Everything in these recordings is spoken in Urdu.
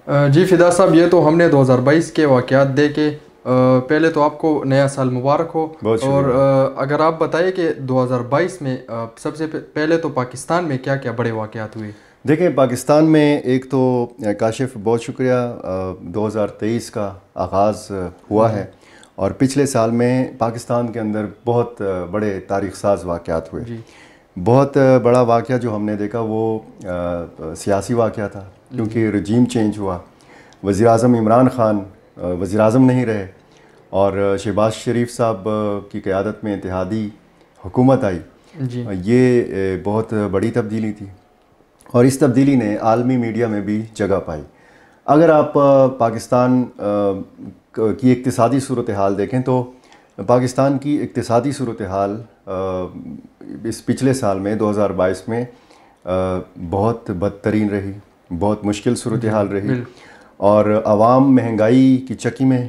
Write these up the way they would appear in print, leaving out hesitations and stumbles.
جی فدا صاحب، یہ تو ہم نے 2022 کے واقعات دیکھے. پہلے تو آپ کو نیا سال مبارک ہو. بہت اور شکریہ. اگر آپ بتائیں کہ 2022 میں سب سے پہلے تو پاکستان میں کیا کیا بڑے واقعات ہوئے؟ دیکھیں پاکستان میں ایک تو کاشف بہت شکریہ 2023 کا آغاز ہوا ہے اور پچھلے سال میں پاکستان کے اندر بہت بڑے تاریخ ساز واقعات ہوئے. جی بہت بڑا واقعہ جو ہم نے دیکھا وہ سیاسی واقعہ تھا کیونکہ رجیم چینج ہوا. وزیر اعظم عمران خان وزیر اعظم نہیں رہے اور شہباز شریف صاحب کی قیادت میں اتحادی حکومت آئی. جی یہ بہت بڑی تبدیلی تھی اور اس تبدیلی نے عالمی میڈیا میں بھی جگہ پائی. اگر آپ پاکستان کی اقتصادی صورتحال دیکھیں تو پاکستان کی اقتصادی صورتحال اس پچھلے سال میں 2022 میں بہت بدترین رہی، بہت مشکل صورتحال رہی اور عوام مہنگائی کی چکی میں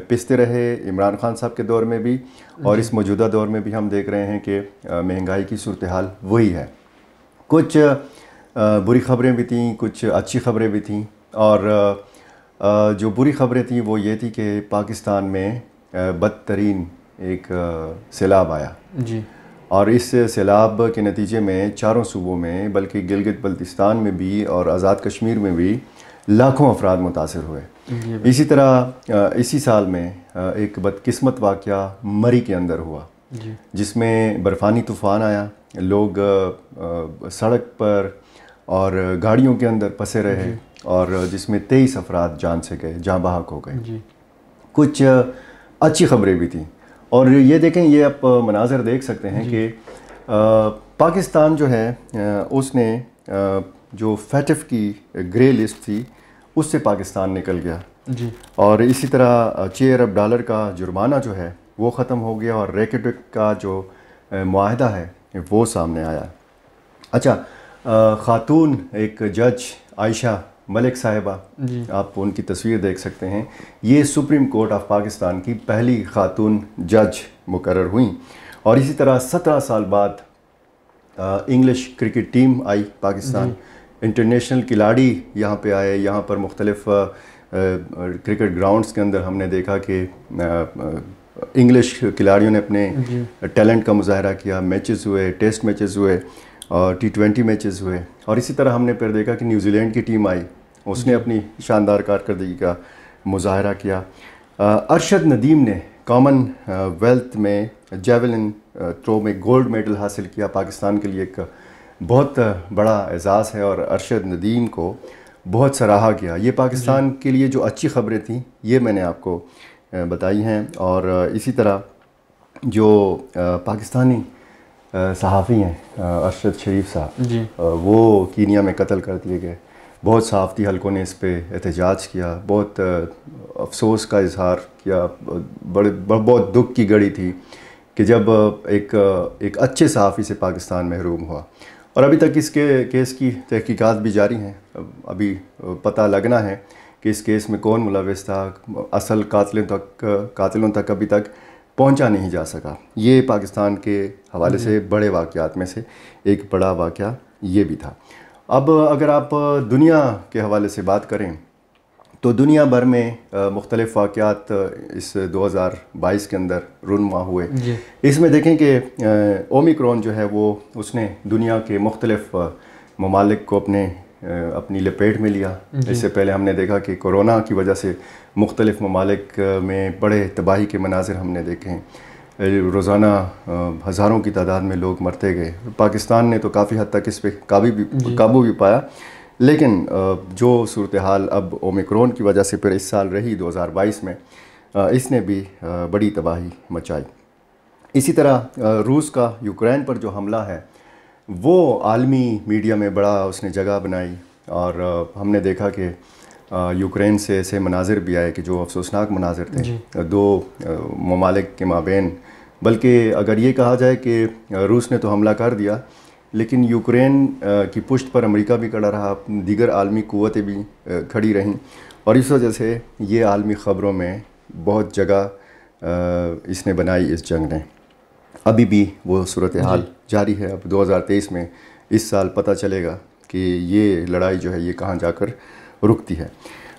پستے رہے. عمران خان صاحب کے دور میں بھی اور اس موجودہ دور میں بھی ہم دیکھ رہے ہیں کہ مہنگائی کی صورتحال وہی ہے. کچھ بری خبریں بھی تھیں، کچھ اچھی خبریں بھی تھیں اور جو بری خبریں تھیں وہ یہ تھی کہ پاکستان میں بدترین ایک سیلاب آیا. جی اور اس سیلاب کے نتیجے میں چاروں صوبوں میں بلکہ گلگت بلتستان میں بھی اور آزاد کشمیر میں بھی لاکھوں افراد متاثر ہوئے. اسی طرح اسی سال میں ایک بدقسمت واقعہ مری کے اندر ہوا جس میں برفانی طوفان آیا. لوگ سڑک پر اور گاڑیوں کے اندر پھنسے رہے اور جس میں 23 افراد جان سے گئے، جاں بحق ہو گئے. کچھ اچھی خبریں بھی تھیں اور یہ دیکھیں، یہ آپ مناظر دیکھ سکتے ہیں کہ پاکستان جو ہے اس نے جو فیٹف کی گرے لسٹ تھی اس سے پاکستان نکل گیا اور اسی طرح $6 ارب کا جرمانہ جو ہے وہ ختم ہو گیا اور ریکیٹک کا جو معاہدہ ہے وہ سامنے آیا. اچھا، خاتون ایک جج عائشہ ملک صاحبہ، آپ ان کی تصویر دیکھ سکتے ہیں. یہ سپریم کورٹ آف پاکستان کی پہلی خاتون جج مقرر ہوئیں اور اسی طرح 17 سال بعد English cricket team I Pakistan. International کھلاڑی یہاں پہ آئے. یہاں پر مختلف کرکٹ گراؤنڈز کے اندر ہم نے دیکھا کہ انگلش کھلاڑیوں نے اپنے ٹیلنٹ کا مظاہرہ کیا. میچز ہوئے، ٹیسٹ میچز ہوئے اور T20 میچز ہوئے اور اسی طرح ہم نے پھر دیکھا کہ نیوزی لینڈ کی ٹیم آئی، اس نے اپنی شاندار کارکردگی کا مظاہرہ کیا. ارشد ندیم نے کامن ویلتھ میں جیولن تھرو میں گولڈ میڈل حاصل کیا. پاکستان کے لیے ایک بہت بڑا اعزاز ہے اور ارشد ندیم کو بہت سراہا گیا. یہ پاکستان کے لیے جو اچھی خبریں تھیں یہ میں نے آپ کو بتائی ہیں. اور اسی طرح جو پاکستانی صحافی ہیں ارشد شریف صاحب، وہ کینیا میں قتل کر دیے گئے. بہت صحافتی حلقوں نے اس پہ احتجاج کیا، بہت افسوس کا اظہار کیا. بہت دکھ کی گھڑی تھی کہ جب ایک اچھے صحافی سے پاکستان محروم ہوا. اور ابھی تک اس کے کیس کی تحقیقات بھی جاری ہیں. ابھی پتہ لگنا ہے کہ اس کیس میں کون ملوث تھا. اصل قاتلوں تک ابھی تک پہنچا نہیں جا سکا. یہ پاکستان کے حوالے سے بڑے واقعات میں سے ایک بڑا واقعہ یہ بھی تھا. اب اگر آپ دنیا کے حوالے سے بات کریں تو دنیا بھر میں مختلف واقعات اس 2022 کے اندر رونما ہوئے. اس میں دیکھیں کہ اومیکرون جو ہے وہ اس نے دنیا کے مختلف ممالک کو اپنی لپیٹ میں لیا. اس سے پہلے ہم نے دیکھا کہ کورونا کی وجہ سے مختلف ممالک میں بڑے تباہی کے مناظر ہم نے دیکھے ہیں. روزانہ ہزاروں کی تعداد میں لوگ مرتے گئے. پاکستان نے تو کافی حد تک اس پہ قابو بھی پایا، لیکن جو صورتحال اب اومیکرون کی وجہ سے پھر اس سال رہی 2022 میں، اس نے بھی بڑی تباہی مچائی. اسی طرح روس کا یوکرین پر جو حملہ ہے وہ عالمی میڈیا میں بڑا اس نے جگہ بنائی اور ہم نے دیکھا کہ یوکرین سے ایسے مناظر بھی آئے کہ جو افسوسناک مناظر تھے دو ممالک کے مابین. بلکہ اگر یہ کہا جائے کہ روس نے تو حملہ کر دیا لیکن یوکرین کی پشت پر امریکہ بھی کھڑا رہا، دیگر عالمی قوتیں بھی کھڑی رہیں اور اس وجہ سے یہ عالمی خبروں میں بہت جگہ اس نے بنائی اس جنگ نے. ابھی بھی وہ صورتحال جاری ہے. اب 2023 میں اس سال پتہ چلے گا کہ یہ لڑائی جو ہے یہ کہاں جا کر رکتی ہے.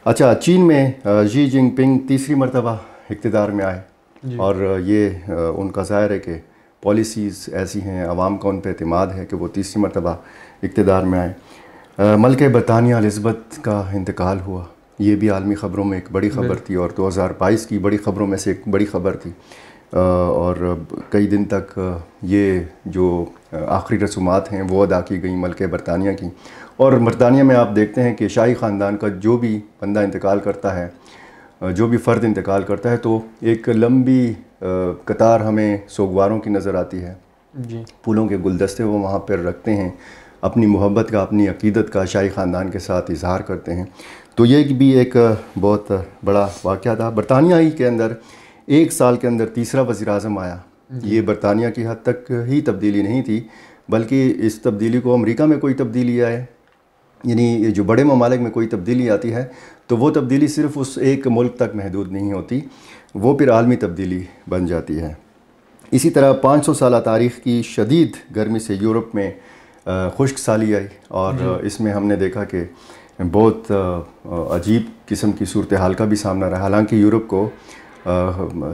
اچھا، چین میں شی جن پنگ تیسری مرتبہ اقتدار میں آئے اور یہ ان کا ظاہر ہے کہ پالیسیز ایسی ہیں، عوام کا ان پہ اعتماد ہے کہ وہ تیسری مرتبہ اقتدار میں آئے۔ ملکہ برطانیہ الزبتھ کا انتقال ہوا، یہ بھی عالمی خبروں میں ایک بڑی خبر تھی اور 2022 کی بڑی خبروں میں سے ایک بڑی خبر تھی، اور کئی دن تک یہ جو آخری رسومات ہیں وہ ادا کی گئیں ملکہ برطانیہ کی۔ اور برطانیہ میں آپ دیکھتے ہیں کہ شاہی خاندان کا جو بھی بندہ انتقال کرتا ہے، جو بھی فرد انتقال کرتا ہے، تو ایک لمبی قطار ہمیں سوگواروں کی نظر آتی ہے، پھولوں کے گلدستے وہ وہاں پر رکھتے ہیں، اپنی محبت کا، اپنی عقیدت کا شاہی خاندان کے ساتھ اظہار کرتے ہیں۔ تو یہ بھی ایک بہت بڑا واقعہ تھا۔ برطانیہ ہی کے اندر ایک سال کے اندر تیسرا وزیر اعظم آیا۔ یہ برطانیہ کی حد تک ہی تبدیلی نہیں تھی، بلکہ اس تبدیلی کو امریکہ میں کوئی تبدیلی آئے، یعنی جو بڑے ممالک میں کوئی تبدیلی آتی ہے تو وہ تبدیلی صرف اس ایک ملک تک محدود نہیں ہوتی، وہ پھر عالمی تبدیلی بن جاتی ہے۔ اسی طرح 500 سالہ تاریخ کی شدید گرمی سے یورپ میں خشک سالی آئی، اور اس میں ہم نے دیکھا کہ بہت عجیب قسم کی صورتحال کا بھی سامنا رہا۔ حالانکہ یورپ کو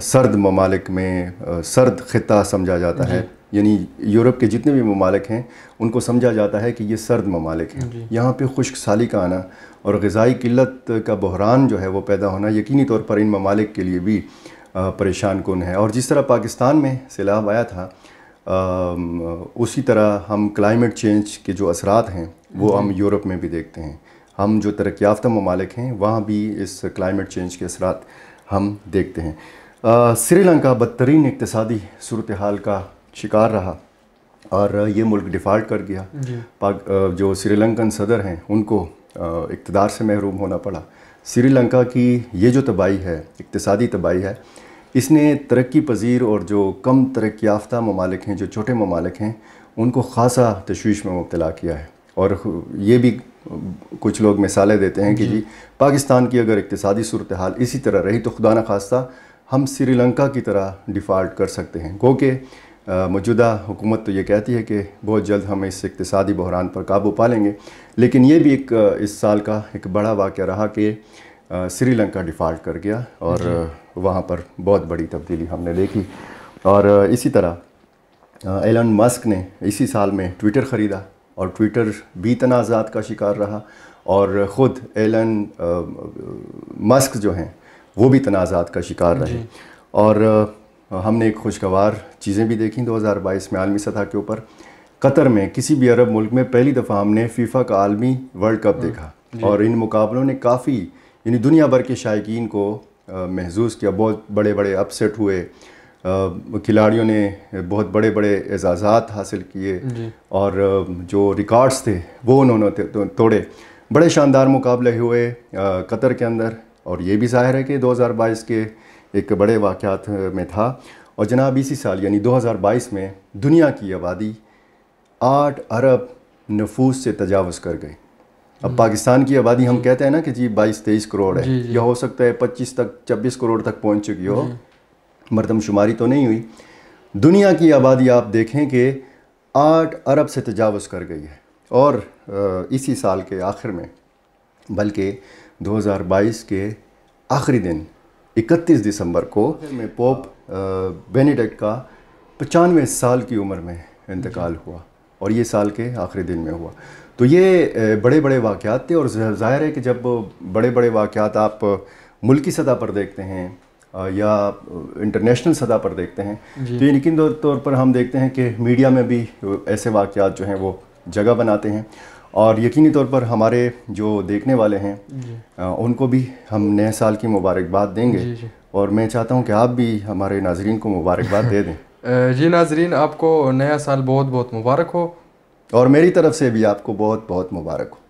سرد ممالک میں سرد خطہ سمجھا جاتا ہے، یعنی یورپ کے جتنے بھی ممالک ہیں ان کو سمجھا جاتا ہے کہ یہ سرد ممالک ہیں۔ یہاں پہ خشک سالی کا آنا اور غذائی قلت کا بحران جو ہے وہ پیدا ہونا یقینی طور پر ان ممالک کے لیے بھی پریشان کن ہے۔ اور جس طرح پاکستان میں سیلاب آیا تھا، اسی طرح ہم کلائمیٹ چینج کے جو اثرات ہیں وہ ہم یورپ میں بھی دیکھتے ہیں۔ ہم جو ترقی یافتہ ممالک ہیں وہاں بھی اس کلائمیٹ چینج کے اثرات ہم دیکھتے ہیں۔ سری لنکا بدترین اقتصادی صورتحال کا شکار رہا اور یہ ملک ڈیفالٹ کر گیا۔ جو سری لنکن صدر ہیں ان کو اقتدار سے محروم ہونا پڑا۔ سری لنکا کی یہ جو تباہی ہے، اقتصادی تباہی ہے، اس نے ترقی پذیر اور جو کم ترقی یافتہ ممالک ہیں، جو چھوٹے ممالک ہیں، ان کو خاصا تشویش میں مبتلا کیا ہے۔ اور یہ بھی کچھ لوگ مثالیں دیتے ہیں کہ جی پاکستان کی اگر اقتصادی صورتحال اسی طرح رہی تو خدا نخواستہ ہم سری لنکا کی طرح ڈیفالٹ کر سکتے ہیں۔ گو کہ موجودہ حکومت تو یہ کہتی ہے کہ بہت جلد ہم اس اقتصادی بحران پر قابو پا لیں گے، لیکن یہ بھی ایک اس سال کا ایک بڑا واقعہ رہا کہ سری لنکا ڈیفالٹ کر گیا اور وہاں پر بہت بڑی تبدیلی ہم نے دیکھی۔ اور اسی طرح ایلن مسک نے اسی سال میں ٹویٹر خریدا اور ٹویٹر بھی تنازعات کا شکار رہا، اور خود ایلن مسک جو ہیں وہ بھی تنازعات کا شکار رہے۔ اور ہم نے ایک خوشگوار چیزیں بھی دیکھیں 2022 میں عالمی سطح کے اوپر۔ قطر میں کسی بھی عرب ملک میں پہلی دفعہ ہم نے فیفا کا عالمی ورلڈ کپ دیکھا، اور ان مقابلوں نے کافی یعنی دنیا بھر کے شائقین کو محظوظ کیا۔ بہت بڑے بڑے اپسیٹ ہوئے، کھلاڑیوں نے بہت بڑے بڑے اعزازات حاصل کیے، اور جو ریکارڈز تھے وہ انہوں نے توڑے۔ بڑے شاندار مقابلے ہوئے قطر کے اندر، اور یہ بھی ظاہر ہے کہ 2022 کے ایک بڑے واقعات میں تھا۔ اور جناب اسی سال یعنی 2022 میں دنیا کی آبادی 8 ارب نفوس سے تجاوز کر گئی۔ اب پاکستان کی آبادی ہم کہتے ہیں نا کہ جی 22-23 کروڑ ہے، یا ہو سکتا ہے 25 کروڑ تک پہنچ چکی ہو، مردم شماری تو نہیں ہوئی۔ دنیا کی آبادی آپ دیکھیں کہ 8 ارب سے تجاوز کر گئی ہے، اور اسی سال کے آخر میں بلکہ 2022 کے آخری دن 31 دسمبر کو میں پوپ بینیڈکٹ کا 95 سال کی عمر میں انتقال ہوا، اور یہ سال کے آخری دن میں ہوا۔ تو یہ بڑے بڑے واقعات تھے، اور ظاہر ہے کہ جب بڑے بڑے واقعات آپ ملکی سطح پر دیکھتے ہیں یا انٹرنیشنل سطح پر دیکھتے ہیں تو یقینی طور پر ہم دیکھتے ہیں کہ میڈیا میں بھی ایسے واقعات جو ہیں وہ جگہ بناتے ہیں، اور یقینی طور پر ہمارے جو دیکھنے والے ہیں ان کو بھی ہم نئے سال کی مبارکباد دیں گے، اور میں چاہتا ہوں کہ آپ بھی ہمارے ناظرین کو مبارکباد دے دیں۔ جی ناظرین، آپ کو نیا سال بہت بہت مبارک ہو، اور میری طرف سے بھی آپ کو بہت بہت مبارک ہو۔